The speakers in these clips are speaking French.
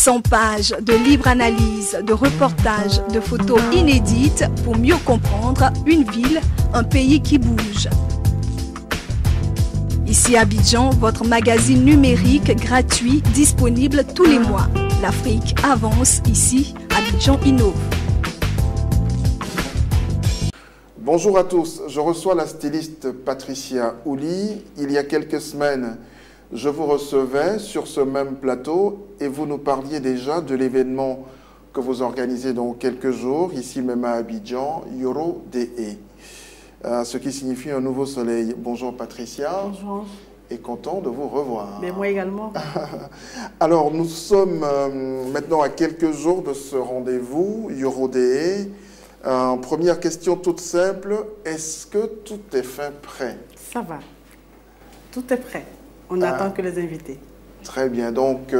100 pages de livres analyses, de reportages, de photos inédites pour mieux comprendre une ville, un pays qui bouge. Ici Abidjan, votre magazine numérique gratuit disponible tous les mois. L'Afrique avance ici, Abidjan innove. Bonjour à tous, je reçois la styliste Patricia Ouli. Il y a quelques semaines, je vous recevais sur ce même plateau et vous nous parliez déjà de l'événement que vous organisez dans quelques jours, ici même à Abidjan, Yoro Dé, ce qui signifie un nouveau soleil. Bonjour Patricia. Bonjour. Et content de vous revoir. Mais moi également. Alors, nous sommes maintenant à quelques jours de ce rendez-vous, Yoro Dé. Première question toute simple, est-ce que tout est fait prêt? Ça va, tout est prêt. On n'attend que les invités. Très bien, donc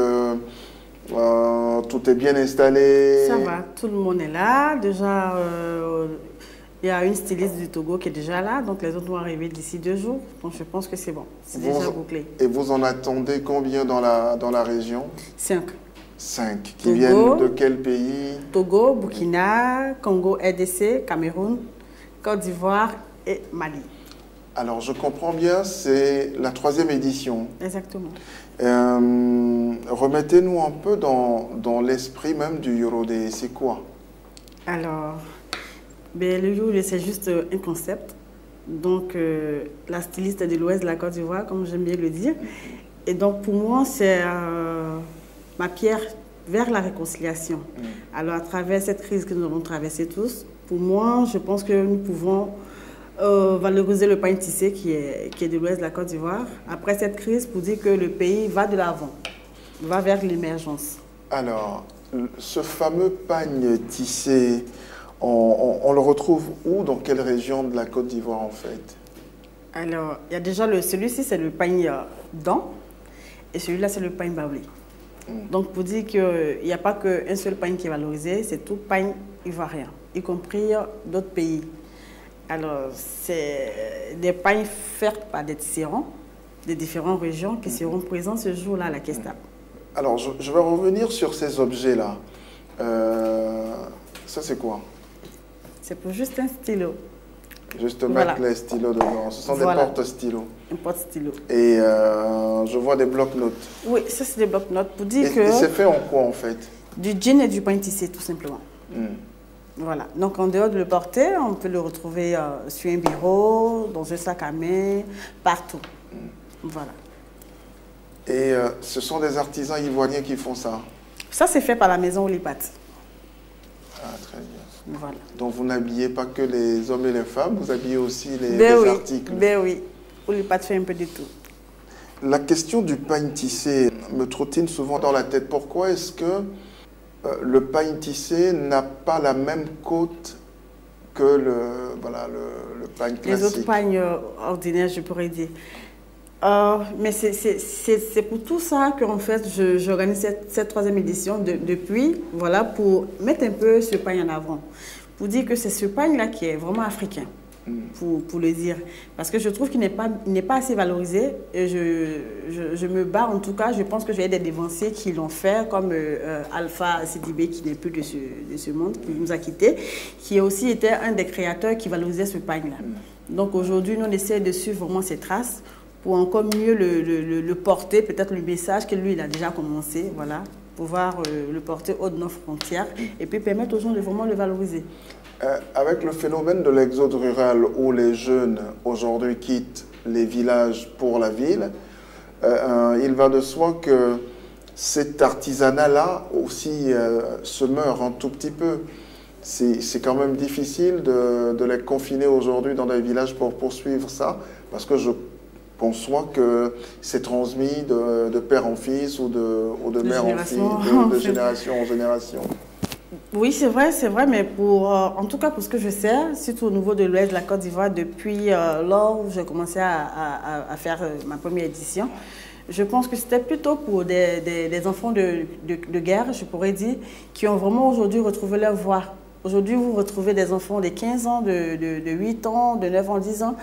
tout est bien installé? Ça va, tout le monde est là. Déjà, il y a une styliste du Togo qui est déjà là, donc les autres vont arriver d'ici 2 jours. Donc je pense que c'est bon, c'est déjà bouclé. Et vous en attendez combien dans la région? 5. 5. Qui Togo, viennent de quel pays? Togo, Burkina, Congo, RDC, Cameroun, Côte d'Ivoire et Mali. Alors, je comprends bien, c'est la 3e édition. Exactement. Remettez-nous un peu dans l'esprit même du Yoro Dé. C'est quoi? Alors, ben, le Yoro Dé, c'est juste un concept. Donc, la styliste de l'Ouest de la Côte d'Ivoire, comme j'aime bien le dire. Et donc, pour moi, c'est ma pierre vers la réconciliation. Alors, à travers cette crise que nous avons traversée tous, pour moi, je pense que nous pouvons valoriser le pain tissé qui est de l'Ouest de la Côte d'Ivoire. Après cette crise, pour dire que le pays va de l'avant, va vers l'émergence. Alors, ce fameux pagne tissé, on le retrouve où? Dans quelle région de la Côte d'Ivoire en fait? Alors, il y a déjà celui-ci, c'est le pagne dent, et celui-là, c'est le pagne baoulé. Donc, pour dire qu'il n'y a pas qu'un seul pagne qui est valorisé, c'est tout pagne ivoirien, y compris d'autres pays. Alors, c'est des pagnes faits par des tisserands de différentes régions qui seront présents ce jour-là à la Kestap. Alors, je vais revenir sur ces objets-là. Ça, c'est quoi? C'est pour juste un stylo. Juste mettre les stylos dedans. Ce sont des porte-stylos. Un porte-stylo. Et je vois des blocs-notes. Oui, ça, c'est des blocs-notes pour dire que... Et c'est fait en quoi, en fait? Du jean et du pain tissé, tout simplement. Voilà. Donc, en dehors de le porter, on peut le retrouver sur un bureau, dans un sac à main, partout. Voilà. Et ce sont des artisans ivoiriens qui font ça? Ça, c'est fait par la maison Olipat. Ah, très bien. Voilà. Donc, vous n'habillez pas que les hommes et les femmes, vous habillez aussi les articles? Ben oui, Olipat fait un peu de tout. La question du pagne tissé me trottine souvent dans la tête. Pourquoi est-ce que le pagne tissé n'a pas la même côte que le pagne classique? Les autres pagnes ordinaires, je pourrais dire. Mais c'est pour tout ça qu'en fait, j'organise cette 3e édition depuis, voilà, pour mettre un peu ce pagne en avant. Pour dire que c'est ce pagne-là qui est vraiment africain, pour le dire. Parce que je trouve qu'il n'est pas assez valorisé. Et je me bats, en tout cas, je pense que j'ai des dévanciers qui l'ont fait, comme Alpha Sidibé, qui n'est plus de ce monde, qui nous a quittés, qui aussi était un des créateurs qui valorisait ce pagne-là. Donc aujourd'hui, nous, on essaie de suivre vraiment ses traces, pour encore mieux le porter, peut-être le message que lui, il a déjà commencé, voilà, pouvoir le porter hors de nos frontières et puis permettre aux gens de vraiment le valoriser. Avec le phénomène de l'exode rural où les jeunes aujourd'hui quittent les villages pour la ville, il va de soi que cet artisanat-là aussi se meurt un tout petit peu. C'est quand même difficile de les confiner aujourd'hui dans des villages pour poursuivre ça, parce que je conçoit que c'est transmis de père en fils ou de mère en fille, de génération en génération. Oui, c'est vrai, mais en tout cas pour ce que je sais, surtout au niveau de l'Ouest de la Côte d'Ivoire, depuis lors où j'ai commencé à faire ma première édition, je pense que c'était plutôt pour des enfants de guerre, je pourrais dire, qui ont vraiment aujourd'hui retrouvé leur voie. Aujourd'hui, vous retrouvez des enfants de 15 ans, de 8 ans, de 9 ans, 10 ans,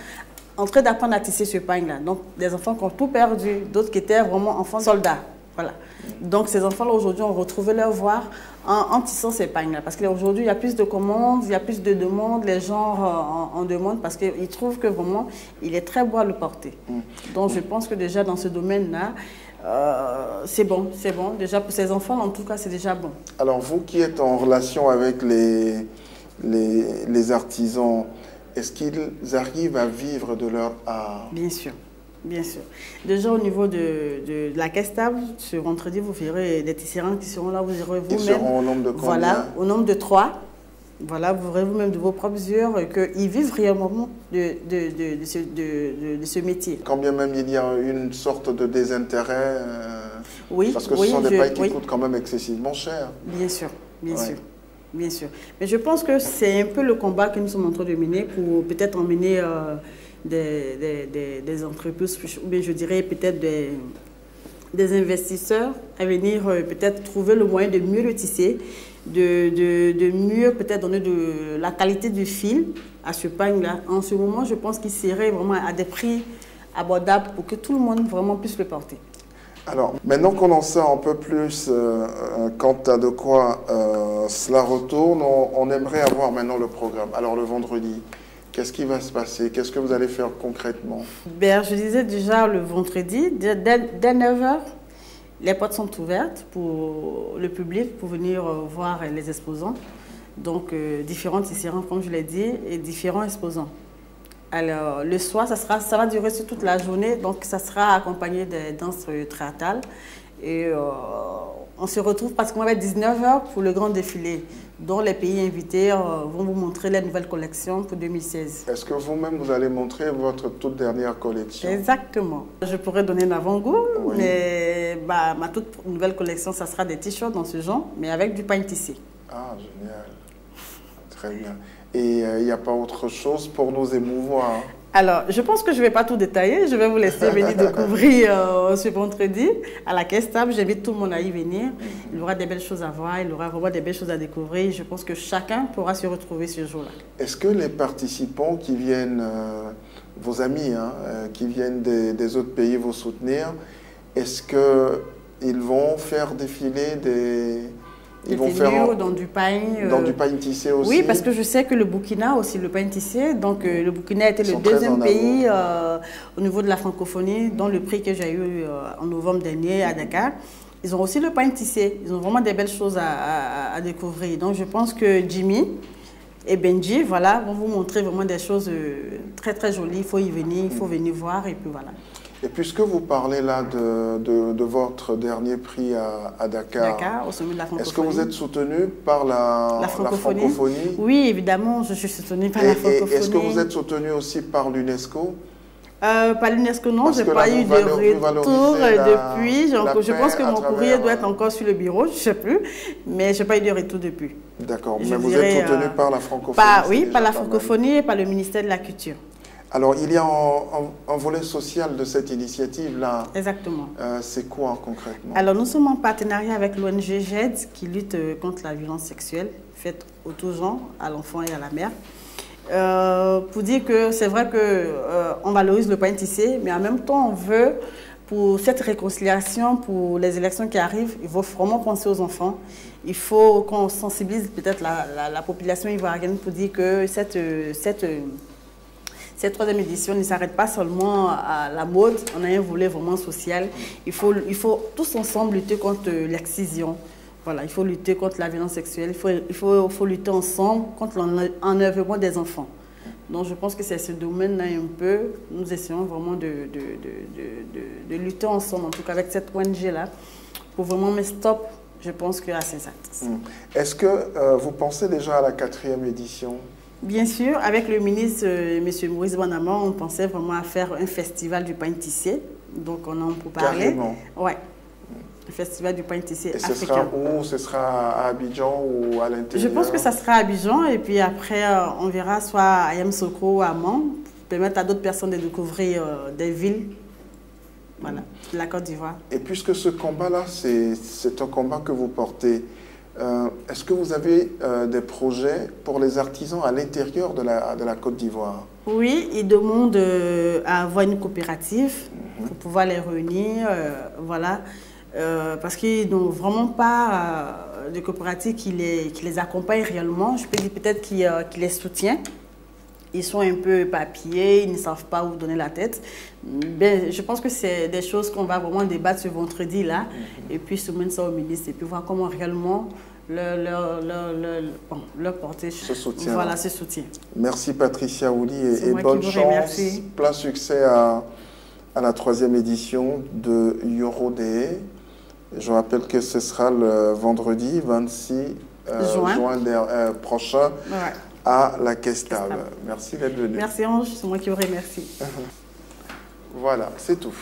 en train d'apprendre à tisser ce pagne-là. Donc, des enfants qui ont tout perdu, d'autres qui étaient vraiment enfants soldats. Voilà. Donc ces enfants-là aujourd'hui ont retrouvé leur voie en tissant ces pagnes-là. Parce qu'aujourd'hui il y a plus de commandes, il y a plus de demandes, les gens en demandent parce qu'ils trouvent que vraiment il est très beau à le porter. Donc je pense que déjà dans ce domaine-là, c'est bon. Déjà pour ces enfants, en tout cas, c'est déjà bon. Alors vous qui êtes en relation avec les artisans, est-ce qu'ils arrivent à vivre de leur art? Bien sûr. Bien sûr. Déjà au niveau de la caisse table, ce vendredi, vous verrez des tisserands qui seront là, vous verrez vous-même. Ils seront au nombre de combien? Voilà, au nombre de 3. Voilà, vous verrez vous-même de vos propres yeux qu'ils vivent réellement de ce métier. Quand bien même il y a une sorte de désintérêt, oui, parce que ce sont des pailles qui coûtent quand même excessivement cher. Bien sûr, bien sûr. Bien sûr. Mais je pense que c'est un peu le combat que nous sommes en train de mener pour peut-être emmener des entreprises, mais je dirais peut-être des investisseurs à venir peut-être trouver le moyen de mieux le tisser, de mieux peut-être donner de la qualité du fil à ce pagne-là. En ce moment, je pense qu'il serait vraiment à des prix abordables pour que tout le monde vraiment puisse le porter. Alors, maintenant qu'on en sait un peu plus quant à de quoi cela retourne, on aimerait avoir maintenant le programme. Alors, le vendredi, qu'est-ce qui va se passer? Qu'est-ce que vous allez faire concrètement? Ben, je disais déjà le vendredi, dès 9h, les portes sont ouvertes pour le public, pour venir voir les exposants. Donc, différents tisserands, comme je l'ai dit, et différents exposants. Alors, le soir, ça va durer sur toute la journée, donc ça sera accompagné des danses théâtrales. Et on se retrouve pratiquement à 19h pour le grand défilé, dont les pays invités vont vous montrer les nouvelles collections pour 2016. Est-ce que vous-même, vous allez montrer votre toute dernière collection? Exactement. Je pourrais donner un avant-goût, mais ma toute nouvelle collection, ça sera des t-shirts dans ce genre, mais avec du pain tissé. Ah, génial. Très bien. Et il n'y a pas autre chose pour nous émouvoir? Alors, je pense que je ne vais pas tout détailler. Je vais vous laisser venir découvrir ce vendredi à la caisse table. J'invite tout le monde à y venir. Il y aura des belles choses à voir, il y aura vraiment des belles choses à découvrir. Je pense que chacun pourra se retrouver ce jour-là. Est-ce que les participants qui viennent, vos amis, qui viennent des autres pays vous soutenir, est-ce qu'ils vont faire défiler Ils vont faire dans du pain. Dans du pain tissé aussi? Oui, parce que je sais que le Burkina a aussi le pain tissé. Donc, le Burkina était le deuxième pays au niveau de la francophonie, dont le prix que j'ai eu en novembre dernier à Dakar. Ils ont aussi le pain tissé. Ils ont vraiment des belles choses à découvrir. Donc, je pense que Jimmy et Benji, voilà, vont vous montrer vraiment des choses très, très jolies. Il faut y venir, il faut venir voir et puis voilà. Et puisque vous parlez là de votre dernier prix à Dakar, Dakar, au sommet de la francophonie. Est-ce que vous êtes soutenu par la francophonie? Oui, évidemment, je suis soutenue par la francophonie. Est-ce que vous êtes soutenu aussi par l'UNESCO? Pas l'UNESCO, non, je n'ai pas eu de retour depuis. Je pense que mon courrier doit être encore sur le bureau, je ne sais plus, mais je n'ai pas eu de retour depuis. D'accord, mais vous êtes soutenu par la francophonie? Oui, par la francophonie et par le ministère de la Culture. Alors, il y a un volet social de cette initiative-là. Exactement. C'est quoi concrètement? Alors, nous sommes en partenariat avec l'ONG GED qui lutte contre la violence sexuelle faite aux tout genres, à l'enfant et à la mère. Pour dire que c'est vrai qu'on valorise le pain tissé, mais en même temps, on veut, pour cette réconciliation, pour les élections qui arrivent, il faut vraiment penser aux enfants. Il faut qu'on sensibilise peut-être la population ivoirienne pour dire que cette troisième édition ne s'arrête pas seulement à la mode, on a un volet vraiment social. Il faut tous ensemble lutter contre l'excision. Voilà, il faut lutter contre la violence sexuelle, il faut lutter ensemble contre l'enlèvement des enfants. Donc je pense que c'est ce domaine-là un peu, nous essayons vraiment de lutter ensemble, en tout cas avec cette ONG-là, pour vraiment mettre stop, je pense, à ces actes. Est-ce que vous pensez déjà à la 4e édition? Bien sûr, avec le ministre M. Maurice Banama, on pensait vraiment à faire un festival du pain tissé. Donc, on en peut parler. Carrément. Oui, un festival du pain tissé africain. Et ce sera où? Ce sera à Abidjan ou à l'intérieur? Je pense que ça sera à Abidjan et puis après, on verra soit à Yamoussoukro ou à Mans, pour permettre à d'autres personnes de découvrir des villes. Voilà, de la Côte d'Ivoire. Et puisque ce combat-là, c'est un combat que vous portez, est-ce que vous avez des projets pour les artisans à l'intérieur de la Côte d'Ivoire? Oui, ils demandent à avoir une coopérative pour pouvoir les réunir. Voilà. parce qu'ils n'ont vraiment pas de coopérative qui les accompagne réellement. Je peux dire peut-être qui les soutient. Ils sont un peu éparpillés, ils ne savent pas où donner la tête. Ben, je pense que c'est des choses qu'on va vraiment débattre ce vendredi-là. Et puis soumettre ça au ministre et puis voir comment réellement leur porter ce soutien. Voilà, ce soutien. Merci Patricia Ouli et bonne chance. Plein succès à la 3e édition de Eurodé. Je rappelle que ce sera le vendredi 26 juin prochain. Ouais. À la Caisse Table. Merci d'être venu. Merci Ange, c'est moi qui vous remercie. Voilà, c'est tout.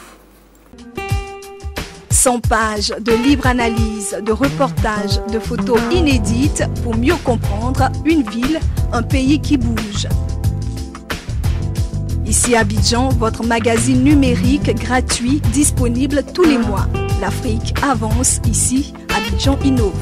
100 pages de libre analyse, de reportages, de photos inédites pour mieux comprendre une ville, un pays qui bouge. Ici Abidjan, votre magazine numérique gratuit disponible tous les mois. L'Afrique avance ici, Abidjan innove.